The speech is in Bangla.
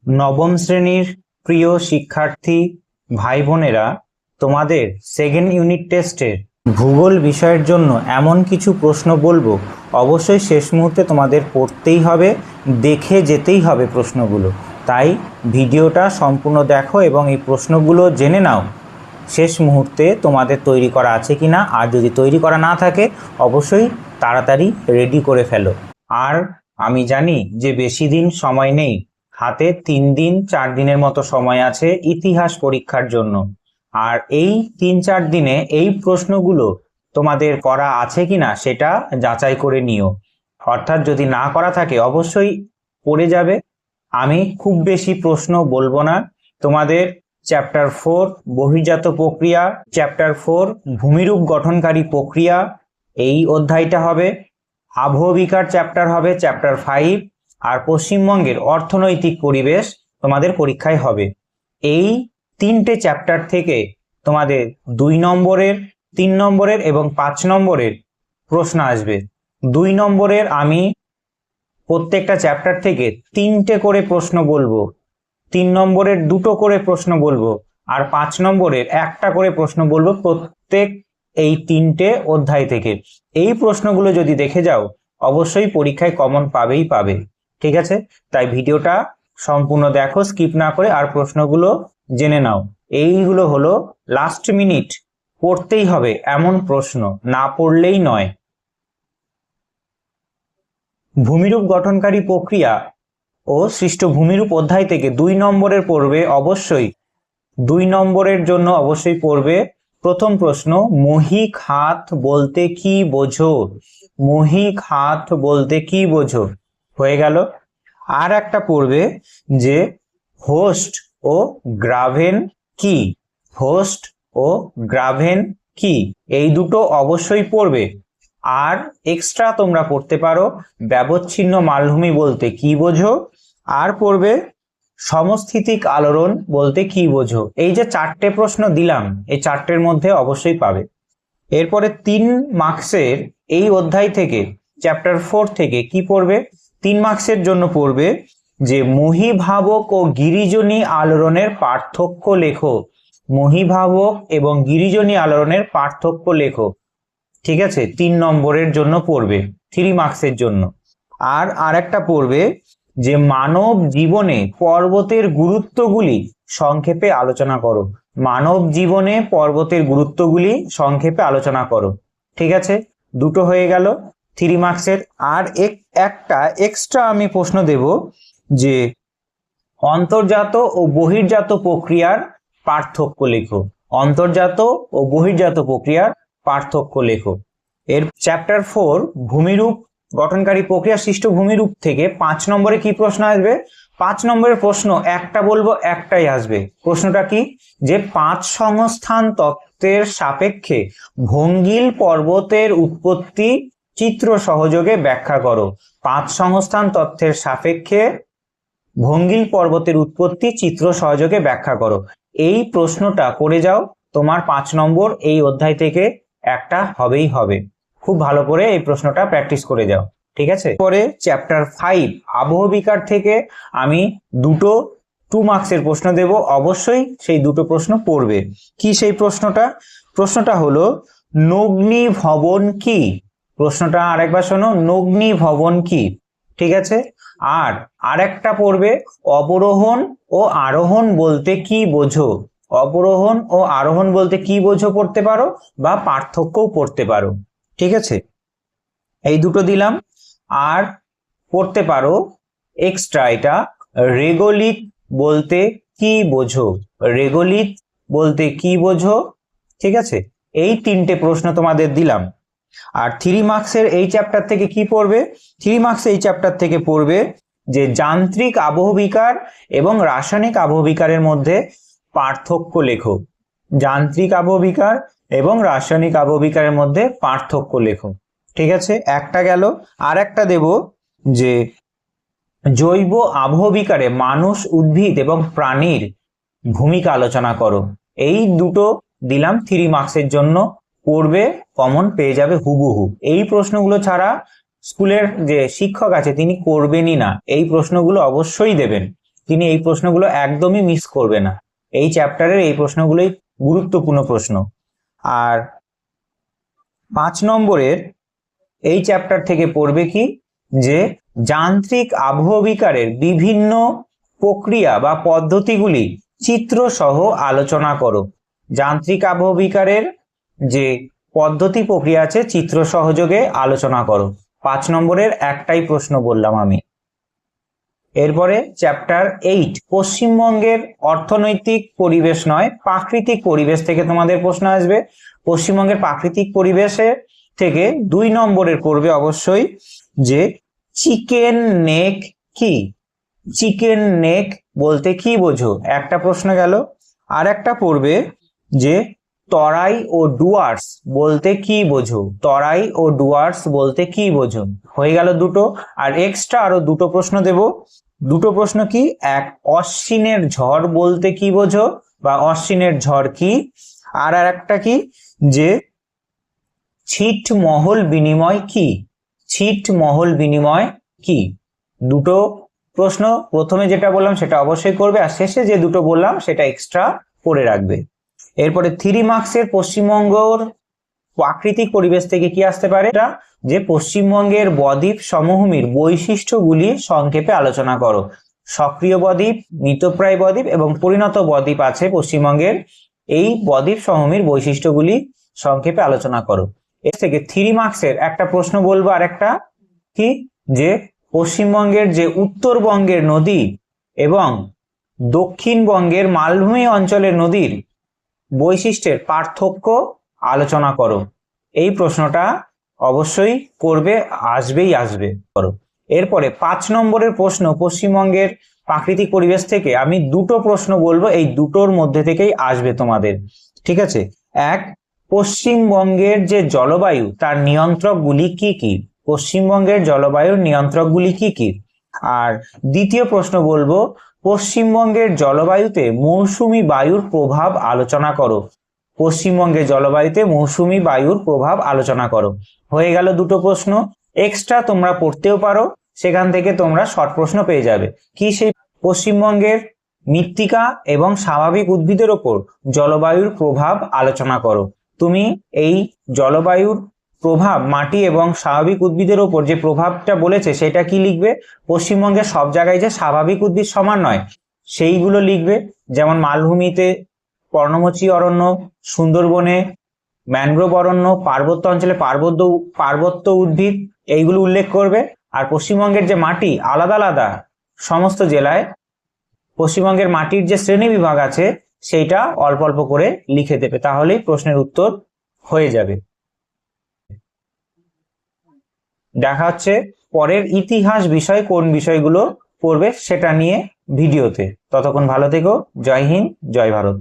নবম শ্রেণীর প্রিয় শিক্ষার্থী ভাই বোনেরা, তোমাদের সেকেন্ড ইউনিট টেস্টের ভূগোল বিষয়ের জন্য এমন কিছু প্রশ্ন বলবো, অবশ্যই শেষ মুহূর্তে তোমাদের পড়তেই হবে, দেখে যেতেই হবে প্রশ্নগুলো। তাই ভিডিওটা সম্পূর্ণ দেখো এবং এই প্রশ্নগুলো জেনে নাও শেষ মুহূর্তে তোমাদের তৈরি করা আছে কি না। আর যদি তৈরি করা না থাকে অবশ্যই তাড়াতাড়ি রেডি করে ফেলো। আর আমি জানি যে বেশি দিন সময় নেই, হাতে 3 দিন 4 দিনের মতো সময় আছে ইতিহাস পরীক্ষার জন্য। আর এই 3-4 দিনে এই প্রশ্নগুলো তোমাদের করা আছে কিনা সেটা যাচাই করে নিও। অর্থাৎ যদি না করা থাকে অবশ্যই পড়ে যাবে। আমি খুব বেশি প্রশ্ন বলবো না। তোমাদের চ্যাপ্টার 4 বহির্জাত প্রক্রিয়া, চ্যাপ্টার 4 ভূমিরূপ গঠনকারী প্রক্রিয়া এই অধ্যায়টা হবে। আবহবিকার চ্যাপ্টার হবে চ্যাপ্টার 5, আর পশ্চিমবঙ্গের অর্থনৈতিক পরিবেশ তোমাদের পরীক্ষায় হবে। এই 3টে চ্যাপ্টার থেকে তোমাদের 2 নম্বরের, 3 নম্বরের এবং 5 নম্বরের প্রশ্ন আসবে। 2 নম্বরের আমি প্রত্যেকটা চ্যাপ্টার থেকে 3টে করে প্রশ্ন বলবো, 3 নম্বরের 2টো করে প্রশ্ন বলবো, আর 5 নম্বরের 1টা করে প্রশ্ন বলবো প্রত্যেক এই 3টে অধ্যায় থেকে। এই প্রশ্নগুলো যদি দেখে যাও অবশ্যই পরীক্ষায় কমন পাবেই পাবে। ঠিক আছে, তাই ভিডিওটা সম্পূর্ণ দেখো, স্কিপ না করে, আর প্রশ্নগুলো জেনে নাও। এইগুলো হলো লাস্ট মিনিট পড়তেই হবে এমন প্রশ্ন, না পড়লেই নয়। ভূমিরূপ গঠনকারী প্রক্রিয়া ও সৃষ্ট ভূমিরূপ অধ্যায় থেকে 2 নম্বরের পড়বে অবশ্যই। 2 নম্বরের জন্য অবশ্যই পড়বে প্রথম প্রশ্ন, মহিক হাত বলতে কি বোঝো? মহিক হাত বলতে কি বোঝো? হয়ে গেল। আর একটা পড়বে যে হোস্ট ও গ্রাভেন কি? হোস্ট ও গ্রাভেন কি? এই দুটো অবশ্যই পড়বে। আর এক্সট্রা তোমরা পড়তে পারো ব্যবচ্ছিন্ন মালভূমি বলতে কি বোঝো, আর পড়বে সমস্থিতিক আলোড়ন বলতে কি বোঝো। এই যে 4টে প্রশ্ন দিলাম, এই 4টের মধ্যে অবশ্যই পাবে। এরপরে 3 মার্কসের এই অধ্যায় থেকে চ্যাপ্টার 4 থেকে কি পড়বে? 3 মার্কসের জন্য পড়বে যে মহীভাবক ও গিরিজনী আলোড়নের পার্থক্য লেখো। মহীভাবক এবং গিরিজনী আলোড়নের পার্থক্য লেখো। ঠিক আছে, 3 নম্বরের জন্য পড়বে, 3 মার্কসের জন্য। আর আরেকটা পড়বে যে মানব জীবনে পর্বতের গুরুত্বগুলি সংক্ষেপে আলোচনা করো। মানব জীবনে পর্বতের গুরুত্বগুলি সংক্ষেপে আলোচনা করো। ঠিক আছে, 2টো হয়ে গেল 3 মার্কসের। আর একটা এক্সট্রা আমি প্রশ্ন দেব যে অন্তর্জাত ও বহির্জাত প্রক্রিয়ার পার্থক্য লেখো। অন্তর্জাত ও বহির্জাত প্রক্রিয়ার পার্থক্য লেখো। এর চ্যাপ্টার 4 ভূমিরূপ গঠনকারী প্রক্রিয়া সৃষ্ট ভূমিরূপ থেকে 5 নম্বরে কি প্রশ্ন আসবে? 5 নম্বরের প্রশ্ন একটা বলবো, একটাই আসবে। প্রশ্নটা কি? যে 5 সংস্থান তত্ত্বের সাপেক্ষে ভঙ্গিল পর্বতের উৎপত্তি চিত্র সহযোগে ব্যাখ্যা করো। 5 সংস্থান তত্ত্বের সাপেক্ষে ভঙ্গিল পর্বতের উৎপত্তি চিত্র সহযোগে ব্যাখ্যা করো। এই প্রশ্নটা করে যাও, তোমার 5 নম্বর এই অধ্যায় থেকে একটা হবেই হবে। খুব ভালো করে এই প্রশ্নটা প্র্যাকটিস করে যাও। ঠিক আছে, পরে চ্যাপ্টার 5 আবহবিকার থেকে আমি 2 মার্কসের প্রশ্ন দেব, অবশ্যই সেই 2টো প্রশ্ন পড়বে। কি সেই প্রশ্নটা? প্রশ্নটা হলো নগ্নি ভবন কি? প্রশ্নটা আরেকবার শোনো, নগ্নি ভবন কি? ঠিক আছে। আর আরেকটা পড়বে অবরোহণ ও আরোহণ বলতে কি বোঝো? অবরোহণ ও আরোহণ বলতে কি বোঝো পড়তে পারো, বা পার্থক্যও পড়তে পারো। ঠিক আছে, এই 2টো দিলাম। আর পড়তে পারো এক্সট্রা এটা রেগোলিথ বলতে কি বোঝো? রেগোলিথ বলতে কি বোঝো? ঠিক আছে, এই 3টে প্রশ্ন তোমাদের দিলাম। আর 3 মার্কসের এই চ্যাপ্টার থেকে কি পড়বে? 3 মার্কস এই চ্যাপ্টার থেকে পড়বে যে যান্ত্রিক আবহবিকার এবং রাসায়নিক আবহবিকারের মধ্যে পার্থক্য লেখো। যান্ত্রিক আবহবিকার এবং রাসায়নিক আবহবিকারের মধ্যে পার্থক্য লেখো। ঠিক আছে, একটা গেল। আর একটা দেব যে জৈব আবহবিকারে মানুষ, উদ্ভিদ এবং প্রাণীর ভূমিকা আলোচনা করো। এই 2টো দিলাম 3 মার্কসের জন্য, পড়বে, কমন পেয়ে যাবে হুবহু। এই প্রশ্নগুলো ছাড়া স্কুলের যে শিক্ষক আছে তিনি করবেনই না, এই প্রশ্নগুলো অবশ্যই দেবেন। তিনি এই প্রশ্নগুলো একদমই মিস করবে না। এই চ্যাপ্টারের এই প্রশ্নগুলোই গুরুত্বপূর্ণ প্রশ্ন। আর 5 নম্বরের এই চ্যাপ্টার থেকে পড়বে কি, যে যান্ত্রিক আবহবিকারের বিভিন্ন প্রক্রিয়া বা পদ্ধতিগুলি চিত্র সহ আলোচনা করো। যান্ত্রিক আবহবিকারের যে পদ্ধতি প্রক্রিয়া আছে চিত্র সহযোগে আলোচনা করো। 5 নম্বরের একটাই প্রশ্ন বললাম আমি। এরপরে চ্যাপ্টার 8 পশ্চিমবঙ্গের অর্থনৈতিক পরিবেশ নয় প্রাকৃতিক পরিবেশ থেকে তোমাদের প্রশ্ন আসবে। পশ্চিমবঙ্গের প্রাকৃতিক পরিবেশে থেকে 2 নম্বরের পড়বে অবশ্যই যে চিকেন নেক কি। চিকেন নেক বলতে কি বোঝো, একটা প্রশ্ন গেল। আর একটা পড়বে যে তরাই ও ডুয়ার্স বলতে কি বোঝো। তরাই ও ডুয়ার্স বলতে কি বোঝো। হয়ে গেল দুটো। আর এক্সট্রা আরো দুটো প্রশ্ন দেব। দুটো প্রশ্ন কি, এক অশ্বিনের ঝড় বলতে কি বোঝো বা অশ্বিনের ঝড় কি। আর একটা কি, যে ছিটমহল বিনিময় কি। ছিটমহল বিনিময় কি। দুটো প্রশ্ন, প্রথমে যেটা বললাম সেটা অবশ্যই করবে, আর শেষে যে দুটো বললাম সেটা এক্সট্রা পড়ে রাখবে। এরপরে 3 মার্কসের পশ্চিমবঙ্গর প্রাকৃতিক পরিবেশ থেকে কি আসতে পারে, এটা যে পশ্চিমবঙ্গের বদ্বীপ সমভূমির বৈশিষ্ট্যগুলি সংক্ষেপে আলোচনা করো। সক্রিয় বদ্বীপ, মৃতপ্রায় বদ্বীপ এবং পরিণত বদ্বীপ আছে পশ্চিমবঙ্গের। এই বদ্বীপ সমভূমির বৈশিষ্ট্যগুলি সংক্ষেপে আলোচনা করো। এর থেকে 3 মার্কসের একটা প্রশ্ন বলবো, আর একটা কি, যে পশ্চিমবঙ্গের যে উত্তরবঙ্গের নদী এবং দক্ষিণবঙ্গের মালভূমি অঞ্চলের নদীর বৈশিষ্ট্যের পার্থক্য আলোচনা করো। এই প্রশ্নটা অবশ্যই করবে, আসবেই আসবে করো। এরপরে 5 নম্বরের প্রশ্ন পশ্চিমবঙ্গের প্রাকৃতিক পরিবেশ থেকে আমি দুটো প্রশ্ন বলবো, এই দুটোর মধ্যে থেকেই আসবে তোমাদের, ঠিক আছে। এক, পশ্চিমবঙ্গের যে জলবায়ু তার নিয়ন্ত্রকগুলি কি কি। পশ্চিমবঙ্গের জলবায়ুর নিয়ন্ত্রকগুলি কি কি। আর দ্বিতীয় প্রশ্ন বলবো, পশ্চিমবঙ্গের জলবায়ুতে মৌসুমী বায়ুর প্রভাব আলোচনা করো। পশ্চিমবঙ্গের জলবায়ুতে মৌসুমী বায়ুর প্রভাব আলোচনা করো। হয়ে গেল দুটো প্রশ্ন। এক্সট্রা তোমরা পড়তেও পারো, সেখান থেকে তোমরা শর্ট প্রশ্ন পেয়ে যাবে। কি সেই পশ্চিমবঙ্গের মৃত্তিকা এবং স্বাভাবিক উদ্ভিদের ওপর জলবায়ুর প্রভাব আলোচনা করো। তুমি এই জলবায়ুর প্রভাব মাটি এবং স্বাভাবিক উদ্ভিদের ওপর যে প্রভাবটা বলেছে সেটা কি লিখবে। পশ্চিমবঙ্গের সব জায়গায় যে স্বাভাবিক উদ্ভিদ সমান নয় সেইগুলো লিখবে, যেমন মালভূমিতে পর্ণমোচী অরণ্য, সুন্দরবনে ম্যানগ্রোভ অরণ্য, পার্বত্য অঞ্চলে পার্বত্য উদ্ভিদ, এইগুলো উল্লেখ করবে। আর পশ্চিমবঙ্গের যে মাটি আলাদা আলাদা সমস্ত জেলায় পশ্চিমবঙ্গের মাটির যে শ্রেণী বিভাগ আছে সেইটা অল্প অল্প করে লিখে দেবে, তাহলেই প্রশ্নের উত্তর হয়ে যাবে। দেখা হচ্ছে পরের ইতিহাস বিষয় কোন বিষয়গুলো পড়বে সেটা নিয়ে ভিডিওতে। ততক্ষণ ভালো থেকো। জয় হিন্দ, জয় ভারত।